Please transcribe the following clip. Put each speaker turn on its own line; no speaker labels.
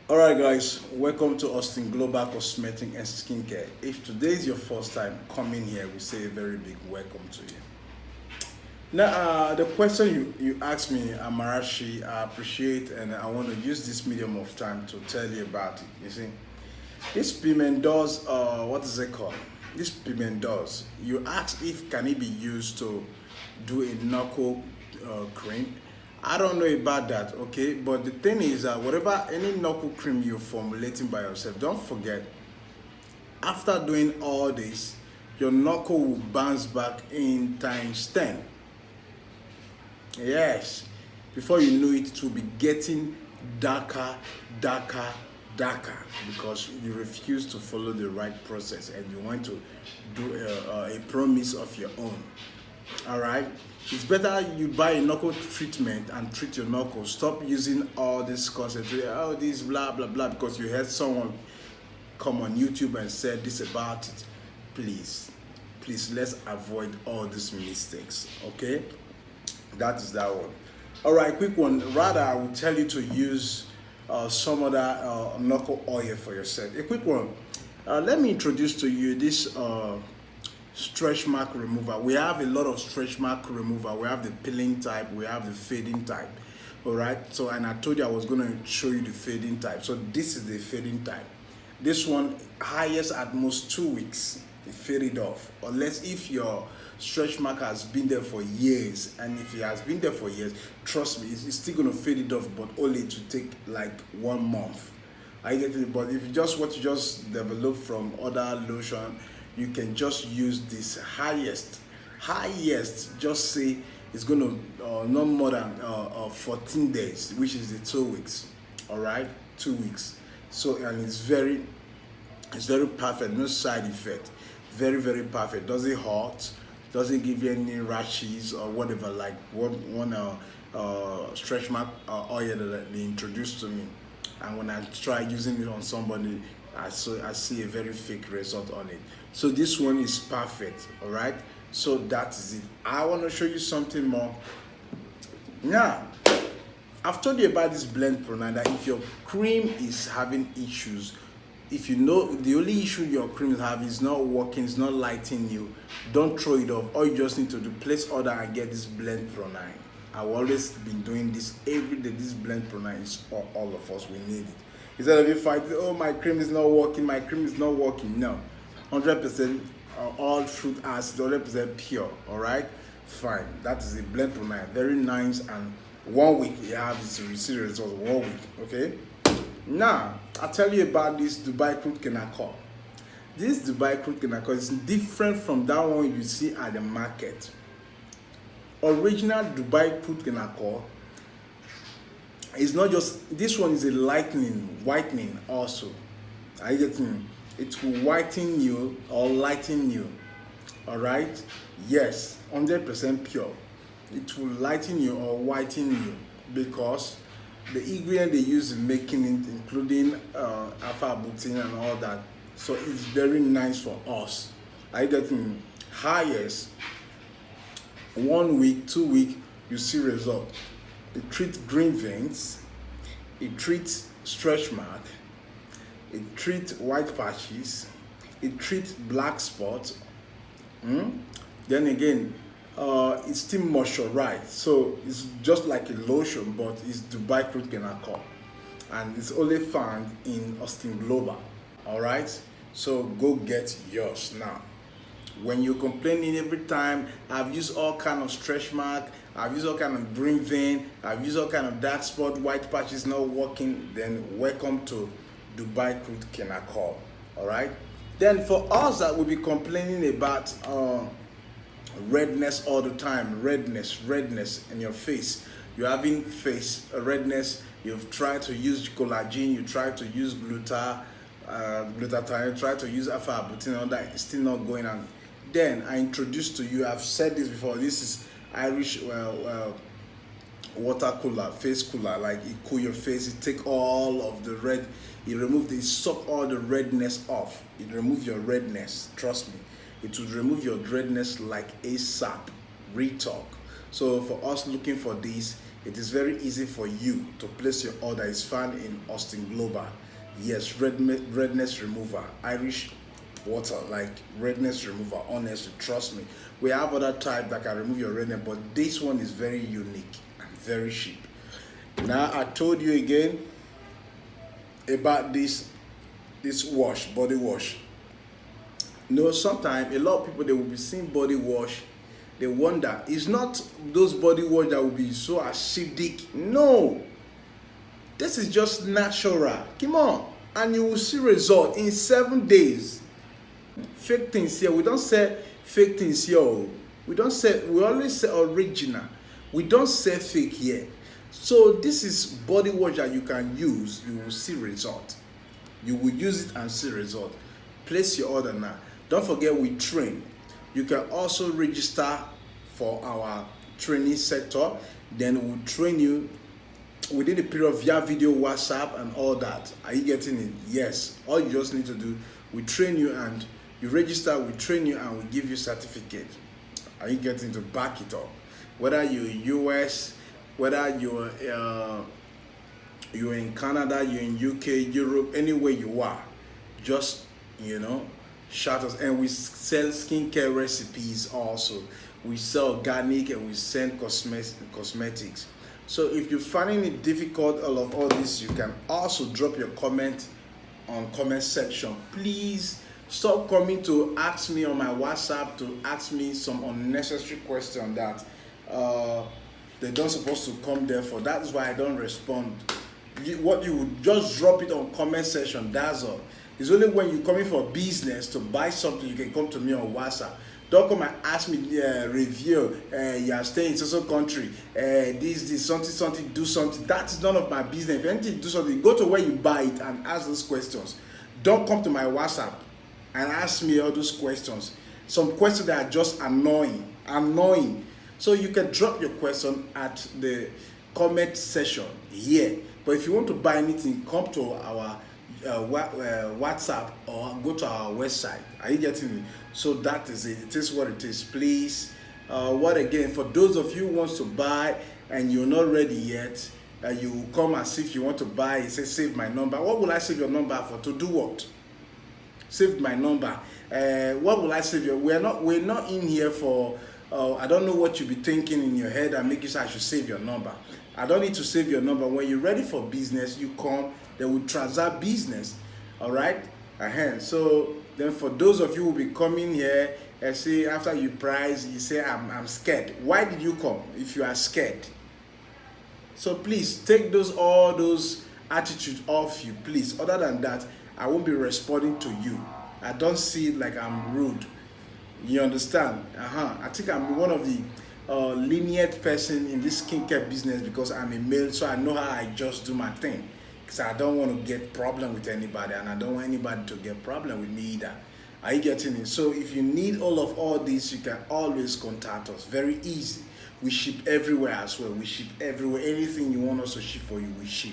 Alright guys, welcome to Austin Global Cosmetic and Skincare. If today is your first time coming here, we say a very big welcome to you. Now, the question you asked me, Amarashi, I appreciate and I want to use this medium of time to tell you about it. You see, this piment does, what is it called? This piment does. You asked if can it be used to do a knuckle cream. I don't know about that, okay? But the thing is that whatever any knuckle cream you're formulating by yourself, don't forget, after doing all this, your knuckle will bounce back in times 10. Yes. Before you know it, it will be getting darker, darker, darker because you refuse to follow the right process and you want to do a promise of your own. All right, it's better you buy a knuckle treatment and treat your knuckles. Stop using all this concentrate, all this blah blah blah because you heard someone come on YouTube and said this about it. Please let's avoid all these mistakes. Okay, that is that one. All right, quick one. Rather, I will tell you to use some other knuckle oil for yourself. A quick one. Let me introduce to you this stretch mark remover. We have a lot of stretch mark remover. We have the peeling type, we have the fading type. All right, so and I told you I was going to show you the fading type. So this is the fading type. This one highest at most 2 weeks it faded off, unless if your stretch mark has been there for years. And if it has been there for years, trust me, it's still going to fade it off, but only to take like 1 month. I get it. But if you just what you just develop from other lotion, you can just use this highest, just say it's going to not more than 14 days, which is the 2 weeks. All right, 2 weeks. So and it's very perfect, no side effect, very perfect. Doesn't hurt, doesn't give you any rashes or whatever, like one stretch mark oil that they introduced to me, and when I try using it on somebody, I see a very fake result on it. So this one is perfect. All right, so that is it. I want to show you something more. Now, I've told you about this blend provider. If your cream is having issues, if you know the only issue your cream have is not working, it's not lighting you, don't throw it off. All you just need to do, place order and get this blend pro 9. I've always been doing this every day. This blend pro 9 is for all of us. We need it. Instead of you fighting, oh, my cream is not working, my cream is not working. No, 100% all fruit acid, 100% pure. All right, fine. That is a blend pro 9. Very nice, and 1 week you have this receive result. 1 week. Okay. Now I'll tell you about this Dubai crude Kenako. This Dubai crude Kenako is different from that one you see at the market. Original Dubai crude Kenako is not just, this one is a whitening also. Are you getting it? It will whiten you or lighten you. All right, yes, 100% pure. It will lighten you or whiten you because the ingredient they use in making it, including alpha butane and all that, so it's very nice for us. I get in highest 1 week, 2 week, you see result. It treats green veins, it treats stretch mark, it treats white patches, it treats black spots. Then again, it's still moisturized, so it's just like a lotion, but it's Dubai crude Kenako, and it's only found in Austin Global. All right, so go get yours now. When you're complaining every time, I've used all kind of stretch mark, I've used all kind of green vein, I've used all kind of dark spot, white patches not working, then welcome to Dubai crude Kenako. All right, then for us that will be complaining about redness all the time, redness in your face, you're having face redness, you've tried to use collagen, you try to use glutathione, try to use alpha butane, all that, it's still not going on. Then I introduced to you, I've said this before, this is Irish water cooler, face cooler, like it cool your face, it take all of the red, it suck all the redness off, it remove your redness, trust me. It will remove your redness like ASAP. Retalk. So for us looking for this, It is very easy for you to place your order. It's found in Austin Global. Yes, redness remover, Irish water, like redness remover. Honestly, trust me. We have other type that can remove your redness, but this one is very unique and very cheap. Now I told you again about this wash, body wash. Sometimes a lot of people, they will be seeing body wash, they wonder, it's not those body wash that will be so acidic. No, this is just natural. Come on, and you will see result in 7 days. Fake things here, we don't sell fake things here. We always say original. We don't sell fake here. So this is body wash that you can use. You will see result. You will use it and see result. Place your order now. Don't forget, we train. You can also register for our training sector. Then we'll train you within the period via video, WhatsApp, and all that. Are you getting it? Yes. All you just need to do, we train you and you register, we train you, and we give you certificate. Are you getting to back it up? Whether you're in US, whether you're in Canada, you're in UK, Europe, anywhere you are, just shout us. And we sell skincare recipes also. We sell organic and we sell cosmetics. So if you're finding it difficult, all this, you can also drop your comment on comment section. Please stop coming to ask me on my WhatsApp to ask me some unnecessary question that they don't supposed to come there for. That's why I don't respond. You would just drop it on comment section. That's all. It's only when you're coming for business to buy something you can come to me on WhatsApp. Don't come and ask me review. You are staying in some country. This something, do something. That is none of my business. If anything, do something. Go to where you buy it and ask those questions. Don't come to my WhatsApp and ask me all those questions. Some questions that are just annoying. So you can drop your question at the comment section here. But if you want to buy anything, come to our WhatsApp or go to our website. Are you getting it? So that is it. It is what it is. Please, again, for those of you who wants to buy and you're not ready yet, you come as if you want to buy. You say, save my number. What will I save your number for? To do what? Save my number. What will I save you? We're not in here for. I don't know what you be thinking in your head and make you say I should save your number. I don't need to save your number. When you're ready for business, you come. They will transact business. All right. So then, for those of you who will be coming here and say after you price, you say I'm scared. Why did you come if you are scared? So please take all those attitudes off you, please. Other than that, I won't be responding to you. I don't see it like I'm rude. You understand? I think I'm one of the lenient person in this skincare business because I'm a male, so I know how I just do my thing. Because I don't want to get problem with anybody, and I don't want anybody to get problem with me either. Are you getting it? So if you need all this, you can always contact us. Very easy. We ship everywhere as well. We ship everywhere. Anything you want us to ship for you, we ship.